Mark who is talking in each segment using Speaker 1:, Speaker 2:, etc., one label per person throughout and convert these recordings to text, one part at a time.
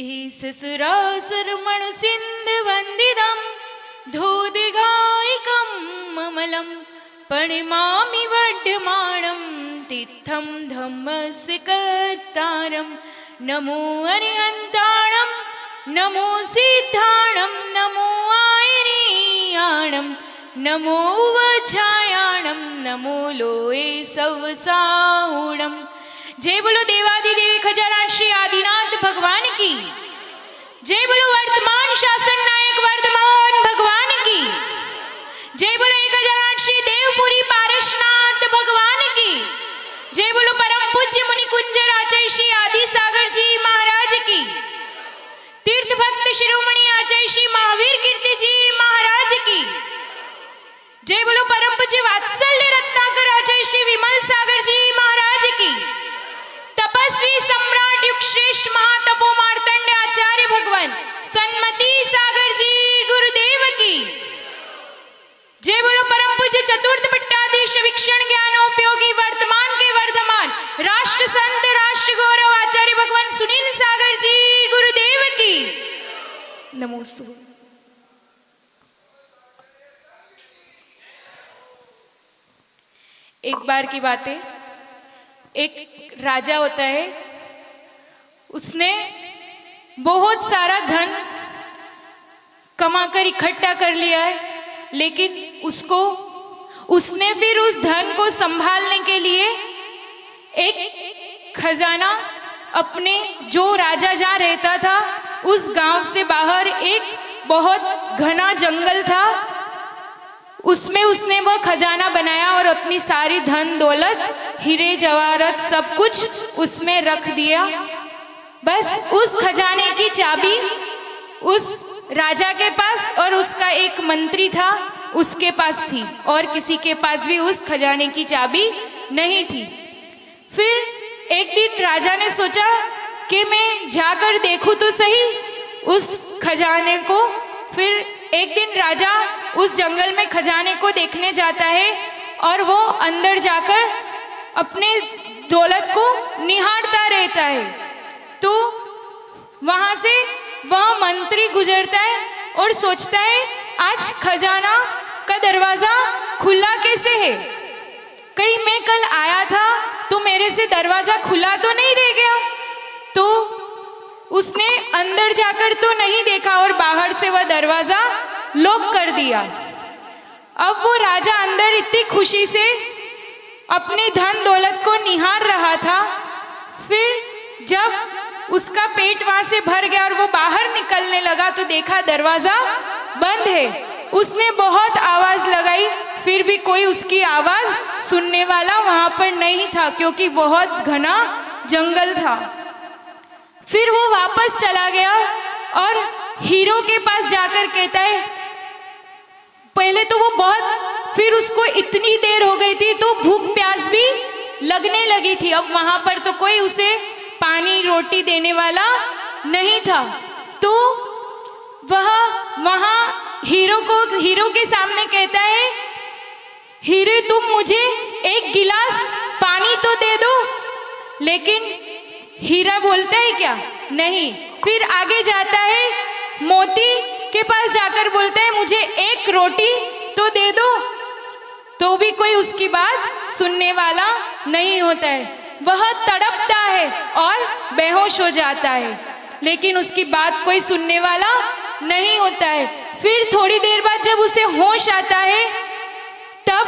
Speaker 1: ईसुरासुरमणु सिन्धुवन्दितं धूदिघायिकं ममलं परिमामि वर्धमानं तीर्थं धम्मस्य कर्तारं नमो अरिहन्ताणं नमो सिद्धाणं नमो आयनीयाणं नमो वज्रायाणं नमो लोये सवसाहुणं। जय बोलो देवादिदेव खजानन श्री आदिनाथ भगवान की जय। बोलो वर्तमान शासन नायक वर्धमान भगवान की जय। बोलो 1008 श्री देवपुरी पारसनाथ भगवान की जय। बोलो परम पूज्य मुनि कुंजर आचार्य श्री आदि सागर जी महाराज की। तीर्थ भक्त शिरोमणि आचार्य श्री महावीर कीर्ति जी महाराज की जय। बोलो परम पूज्य वात्सल्य रत्नाकर आचार्य श्री विमल सागर जी महाराज की। तपस्वी सम्राट युग श्रेष्ठ महातपो मार्तंड आचार्य भगवान सन्मति सागर जी गुरुदेव की जय। बोलो परम पूज्य चतुर्थ पट्टाधीश विक्षण ज्ञानोपयोगी वर्तमान के वर्धमान राष्ट्र संत राष्ट्र गौरव आचार्य भगवान सुनील सागर जी गुरुदेव की नमोस्तु। एक बार की बात है, एक राजा होता है, उसने बहुत सारा धन कमाकर इकट्ठा कर लिया है, लेकिन उसने फिर उस धन को संभालने के लिए एक खजाना अपने जो राजा जहाँ रहता था उस गांव से बाहर एक बहुत घना जंगल था, उसमें उसने वह खजाना बनाया और अपनी सारी धन दौलत हीरे जवाहरात सब कुछ उसमें रख दिया। बस उस खजाने की चाबी उस राजा के पास और उसका एक मंत्री था उसके पास थी, और किसी के पास भी उस खजाने की चाबी नहीं थी। फिर एक दिन राजा ने सोचा कि मैं जाकर देखूं तो सही उस खजाने को। फिर एक दिन राजा उस जंगल में खजाने को देखने जाता है और वो अंदर जाकर अपने दौलत को निहारता रहता है। तो वहाँ से वह मंत्री गुजरता है और सोचता है आज खजाना का दरवाज़ा खुला कैसे है, कहीं मैं कल आया था तो मेरे से दरवाज़ा खुला तो नहीं रह गया। तो उसने अंदर जाकर तो नहीं देखा और बाहर से वह दरवाज़ा लॉक कर दिया। अब वो राजा अंदर इतनी खुशी से अपनी धन दौलत को निहार रहा था। फिर जब उसका पेट वहाँ से भर गया और वो बाहर निकलने लगा तो देखा दरवाज़ा बंद है। उसने बहुत आवाज़ लगाई, फिर भी कोई उसकी आवाज़ सुनने वाला वहाँ पर नहीं था, क्योंकि बहुत घना जंगल था। फिर वो वापस चला गया और हीरो के पास जाकर कहता है, पहले तो वो बहुत, फिर उसको इतनी देर हो गई थी तो भूख प्यास भी लगने लगी थी। अब वहाँ पर तो कोई उसे पानी रोटी देने वाला नहीं था। तो वह वहाँ हीरो के सामने कहता है, हीरे तुम मुझे एक गिलास पानी तो दे दो। लेकिन हीरा बोलता है क्या, नहीं। फिर आगे जाता है, मोती के पास जाकर बोलता है मुझे एक रोटी तो दे दो, तो भी कोई उसकी बात सुनने वाला नहीं होता है। वह तड़पता है और बेहोश हो जाता है, लेकिन उसकी बात कोई सुनने वाला नहीं होता है। फिर थोड़ी देर बाद जब उसे होश आता है तब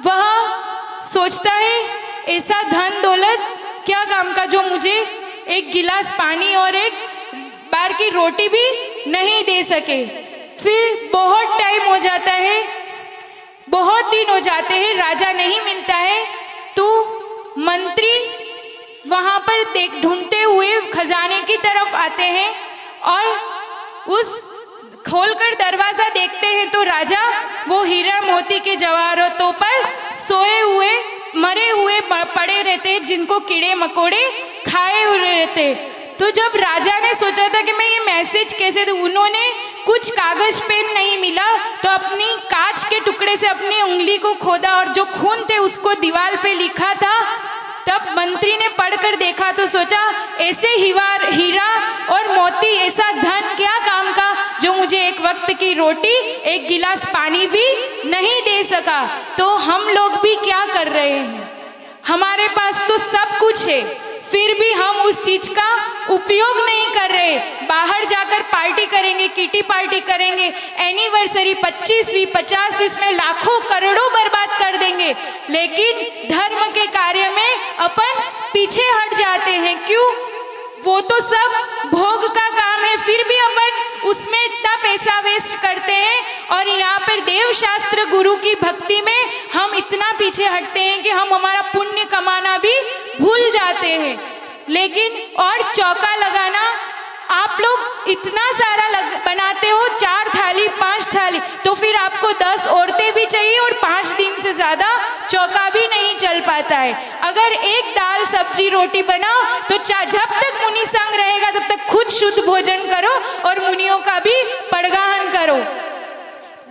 Speaker 1: वह सोचता है ऐसा धन दौलत क्या काम का जो मुझे एक गिलास पानी और एक बार की रोटी भी नहीं दे सके। फिर बहुत टाइम हो जाता है, बहुत दिन हो जाते हैं, राजा नहीं मिलता है। तो मंत्री वहाँ पर ढूंढते हुए खजाने की तरफ आते हैं और उस खोलकर दरवाज़ा देखते हैं तो राजा वो हीरा मोती के जवाहरातों पर सोए हुए मरे हुए पड़े रहते हैं, जिनको कीड़े मकोड़े खाए हुए रहते। तो जब राजा ने सोचा था कि मैं ये मैसेज कैसे दूँ, उन्होंने कुछ कागज पेन नहीं मिला तो अपनी कांच के टुकड़े से अपनी उंगली को खोदा और जो खून थे उसको दीवार पे लिखा था। तब मंत्री ने पढ़कर देखा तो सोचा ऐसे हीरा और की रोटी, एक गिलास पानी भी नहीं दे सका। तो हम लोग भी क्या कर रहे हैं? हमारे पास तो सब कुछ है, फिर भी हम उस चीज का उपयोग नहीं कर रहे। बाहर जाकर पार्टी करेंगे, किटी पार्टी करेंगे, एनिवर्सरी 25वीं 50वीं में लाखों करोड़ों बर्बाद कर देंगे, लेकिन धर्म के कार्य में अपन पीछे हट जाते हैं। क्यों? वो तो सब भोग का काम है, फिर भी अपन उसमें इतना पैसा वेस्ट करते हैं। और यहाँ पर देव शास्त्र गुरु की भक्ति में हम इतना पीछे हटते हैं कि हम हमारा पुण्य कमाना भी भूल जाते हैं। लेकिन और चौका लगाना, आप लोग इतना सारा बनाते हो, 4 थाली 5 थाली, तो फिर आपको 10 औरतें भी चाहिए और 5 दिन से ज़्यादा चौका भी नहीं चल पाता है। अगर एक दाल सब्जी रोटी बनाओ तो जब तक मुनि संग रहेगा तब तक खुद शुद्ध भोजन करो और मुनियों का भी पड़गाहन करो।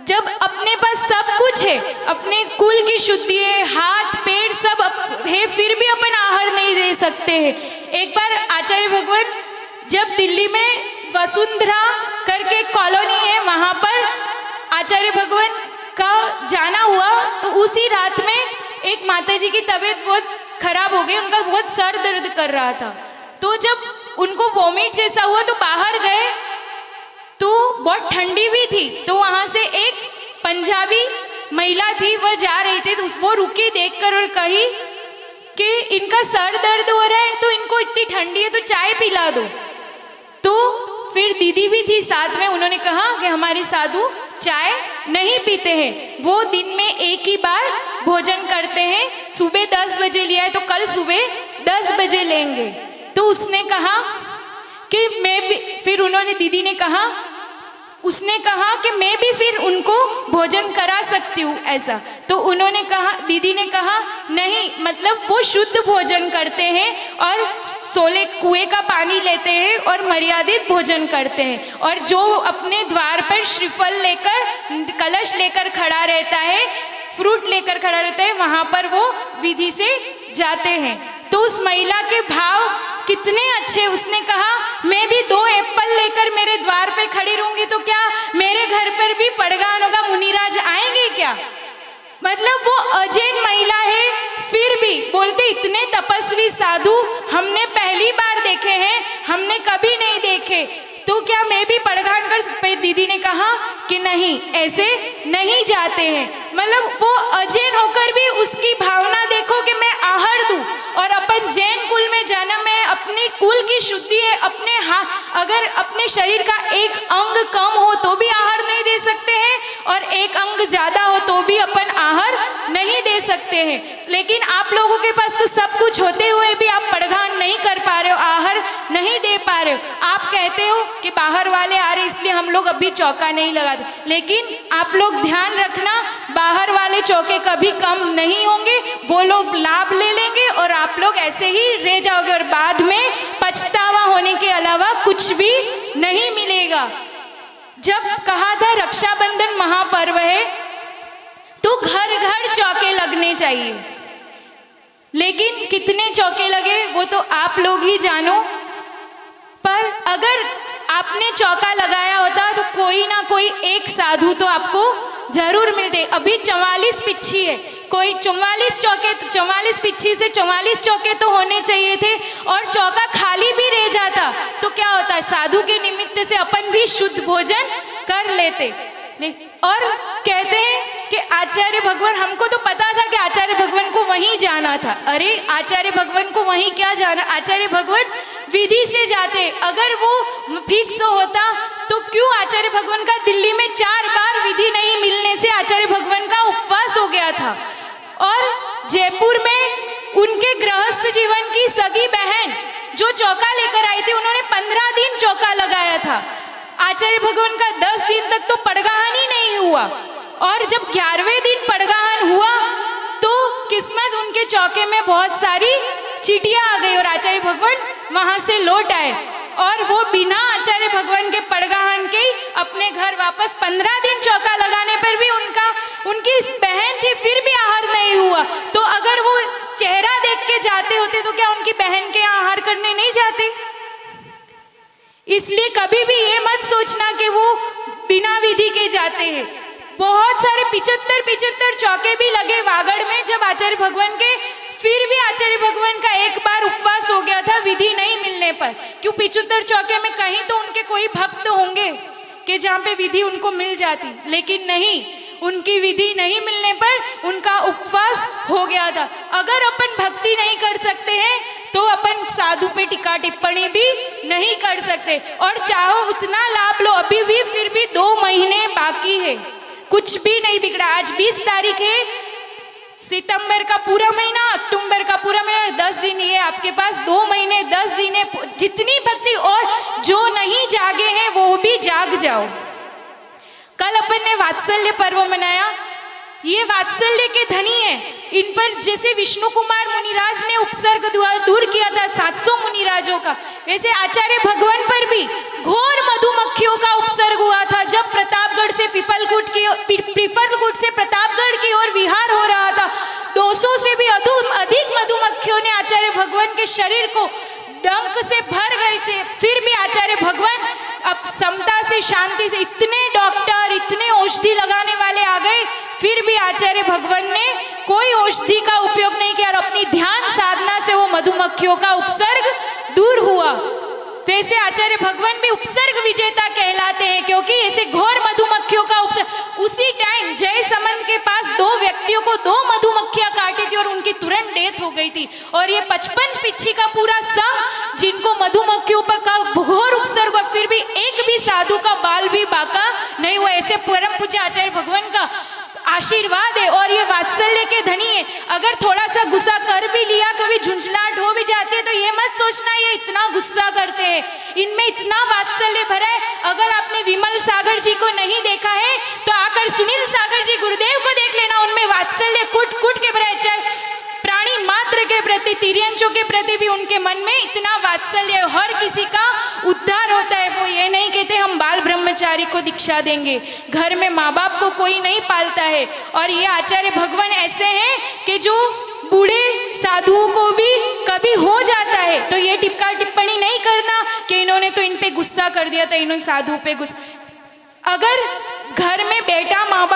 Speaker 1: जब अपने पास सब कुछ है, अपने कुल की शुद्धि है, हाथ पैर सब है, फिर भी अपन आहार नहीं दे सकते हैं। एक बार आचार्य भगवान जब दिल्ली में वसुंधरा करके कॉलोनी है, वहाँ पर आचार्य भगवान का जाना हुआ, तो उसी रात में एक माताजी की तबीयत बहुत खराब हो गई, उनका बहुत सर दर्द कर रहा था। तो जब उनको वॉमिट जैसा हुआ तो बाहर गए, तो बहुत ठंडी भी थी, तो वहाँ से एक पंजाबी महिला थी, वह जा रही थी, तो वो रुकी देखकर और कही कि इनका सर दर्द हो रहा है, तो इनको इतनी ठंडी है तो चाय पिला दो। तो फिर दीदी भी थी साथ में, उन्होंने कहा कि हमारे साधु चाय नहीं पीते हैं, वो दिन में एक ही बार भोजन करते हैं, सुबह 10 बजे लिया है तो कल सुबह 10 बजे लेंगे। तो उसने कहा कि मैं भी, फिर उन्होंने दीदी ने कहा, उसने कहा कि मैं भी फिर उनको भोजन करा सकती हूँ ऐसा। तो उन्होंने कहा, दीदी ने कहा नहीं, मतलब वो शुद्ध भोजन करते हैं और सोले कुएं का पानी लेते हैं और मर्यादित भोजन करते हैं। और जो अपने द्वार पर श्रीफल लेकर, कलश लेकर खड़ा रहता है, फ्रूट लेकर खड़ा रहता है, वहाँ पर वो विधि से जाते हैं। तो उस महिला के भाव कितने अच्छे। उसने कहा मैं भी 2 एप्पल लेकर मेरे द्वार पे खड़ी रहूंगी तो क्या मेरे घर पर भी पड़गान होगा, मुनिराज आएंगे क्या? मतलब वो अजैन महिला है, फिर भी बोलते इतने तपस्वी साधु हमने पहली बार देखे हैं, हमने कभी नहीं देखे, तो क्या मैं भी पड़गान कर? फिर दीदी ने कहा कि नहीं, ऐसे नहीं जाते हैं। मतलब वो अजैन होकर भी उसकी भावना देखो कि मैं आहार दूं। और अपन जैन कुल में जन्म है, अपनी कुल की शुद्धि है, अपने अगर अपने शरीर का एक अंग कम हो तो भी आहार नहीं दे सकते हैं, और एक अंग ज्यादा हो तो भी अपन आहार नहीं दे सकते हैं। लेकिन आप लोगों के पास तो सब कुछ होते हुए भी आप पड़गान नहीं कर पा रहे हो, आहार नहीं दे पा रहे हो। आप कहते हो कि बाहर वाले आ रहे इसलिए हम लोग अभी चौका नहीं लगाते, लेकिन आप लोग ध्यान रखना, बाहर वाले चौके कभी कम नहीं होंगे, वो लोग लाभ ले लेंगे और आप लोग ऐसे ही रह जाओगे और बाद में पछतावा होने के अलावा कुछ भी नहीं मिलेगा। जब कहा था रक्षाबंधन महापर्व है तो घर घर चौके लगने चाहिए, लेकिन कितने चौके लगे वो तो आप लोग ही जानो। पर अगर आपने चौका लगाया होता तो कोई ना कोई एक साधु तो आपको जरूर मिलते। अभी 44 पिच्छी है, कोई 44 चौके, 44 पिच्छी से 44 चौके तो होने चाहिए थे, और चौका खाली भी रह जाता तो क्या होता, साधु के निमित्त से अपन भी शुद्ध भोजन कर लेते। और कहते हैं कि आचार्य भगवान, हमको तो पता था कि आचार्य भगवान को वहीं जाना था। अरे आचार्य भगवान को वहीं क्या जाना, आचार्य भगवान विधि से जाते। अगर वो फिक्स होता तो क्यों आचार्य भगवान का दिल्ली में 4 बार विधि नहीं मिलने से आचार्य भगवान का उपवास हो गया था। और जयपुर में उनके गृहस्थ जीवन की सगी बहन जो चौका लेकर आई थी, उन्होंने 15 दिन चौका लगाया था। आचार्य भगवान का 10 दिन तक तो पड़गाहन ही नहीं हुआ, और जब 11वें दिन पड़गाहन हुआ तो किस्मत उनके चौके में बहुत सारी चीटियां आ गई और आचार्य भगवान वहां से लौट आए, और वो बिना आचार्य भगवान के पड़गाहन के अपने घर वापस 15 दिन चौका लगाने पर भी उनकी बहन थी फिर भी आहार नहीं हुआ। तो अगर वो चेहरा देख के जाते होते तो क्या उनकी बहन के आहार करने नहीं जाते? इसलिए कभी भी ये मत सोचना कि वो बिना विधि के जाते हैं। बहुत सारे 75 चौके भी लगे वागड़ में जब आचार्य भगवान के, फिर भी आचार्य भगवान का एक बार उपवास हो गया था विधि नहीं मिलने पर। क्यों 75 चौके में कहीं तो उनके कोई भक्त होंगे कि जहाँ पे विधि उनको मिल जाती, लेकिन नहीं, उनकी विधि नहीं मिलने पर उनका उपवास हो गया था। अगर अपन भक्ति नहीं कर सकते हैं तो अपन साधु पे टीका टिप्पणी भी नहीं कर सकते, और चाहो उतना लाभ लो, अभी भी फिर भी 2 महीने बाकी है, कुछ भी नहीं बिगड़ा। आज 20 तारीख है, सितंबर का पूरा महीना, अक्टूबर का पूरा महीना, 10 दिन, ये आपके पास 2 महीने 10 दिन है। जितनी भक्ति, और जो नहीं जागे हैं वो भी जाग जाओ। कल अपन ने वात्सल्य पर्व मनाया, ये वात्सल्य के धनी है। इन पर जैसे विष्णु कुमार मुनिराज ने उपसर्ग दूर किया था 700 मुनिराजों का, वैसे आचार्य भगवान पर भी घोर मधुमक्खियों का उपसर्ग हुआ था। जब प्रतापगढ़ से पीपलकुट से प्रतापगढ़ की ओर विहार हो रहा था, 200 से भी अधिक मधुमक्खियों ने आचार्य भगवान के शरीर को डंक से भर गए थे। फिर भी आचार्य भगवान अब समता से, शांति से, इतने डॉक्टर, इतने औषधि लगाने वाले आ गए, फिर भी आचार्य भगवान ने कोई औषधि का उपयोग नहीं किया और अपनी ध्यान साधना से वो मधुमक्खियों का उपसर्ग दूर हुआ। वैसे आचार्य भगवान भी उपसर्ग विजेता कहलाते हैं, क्योंकि ऐसे घोर मधुमक्खियों का उपसर्ग, उसी टाइम जयसमंत के पास 2 व्यक्तियों को 2 मधुमक्खियां काटी थी और उनकी तुरंत डेथ हो गई थी। और ये 55 पिच्छी का पूरा संघ जिनको मधुमक्खियों पर का घोर उपसर्ग, और फिर भी एक भी साधु का बाल भी बाका नहीं हुआ। ऐसे परम पूज्य आचार्य भगवान का आशीर्वाद है, और ये वात्सल्य के धनी है। अगर थोड़ा सा गुस्सा कर भी लिया, कभी झुंझलाहट हो भी जाती है, तो ये मत सोचना ये इतना गुस्सा करते हैं, इनमें इतना वात्सल्य भरा है। अगर आपने विमल सागर जी को नहीं देखा है तो आकर सुनील सागर जी गुरुदेव को देख लेना, उनमें वात्सल्य कुट कुट के भरा है। चाहे प्राणी मात्र के प्रति, तिर्यंचों के प्रति भी उनके मन में इतना वात्सल्य, हर किसी का उद्धार होता है। वो ये नहीं कहते हम बाल ब्रह्मचारी को दीक्षा देंगे, घर में माँ बाप को कोई नहीं पालता है। और ये आचार्य भगवान ऐसे हैं कि जो बूढ़े साधुओं को भी कभी हो जाता है तो ये टिप्पा टिप्पणी नहीं करना कि इन्होंने तो इन पे गुस्सा कर दिया था, इन्होंने साधु पे गुस्सा। अगर घर में बेटा, माँ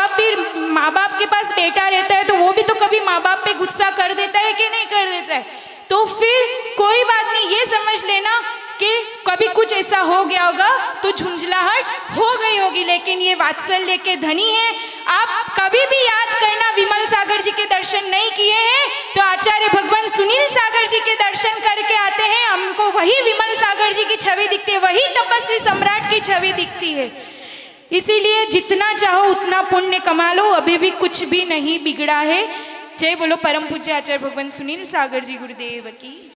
Speaker 1: बाप के पास बेटा रहता है तो वो भी तो कभी माँ बाप पे गुस्सा कर देता है कि नहीं कर देता है, तो फिर कोई बात नहीं, ये समझ लेना कि कभी कुछ ऐसा हो गया होगा तो झुंझलाहट हो गई होगी, लेकिन ये वात्सल्य के धनी है। आप कभी भी याद करना, विमल सागर जी के दर्शन नहीं किए हैं तो आचार्य भगवान सुनील सागर जी के दर्शन करके आते हैं, हमको वही विमल सागर जी की छवि दिखती है, वही तपस्वी सम्राट की छवि दिखती है। इसीलिए जितना चाहो उतना पुण्य कमा लो, अभी भी कुछ भी नहीं बिगड़ा है। जय बोलो परम पूज्य आचार्य भगवान सुनील सागर जी गुरुदेव की।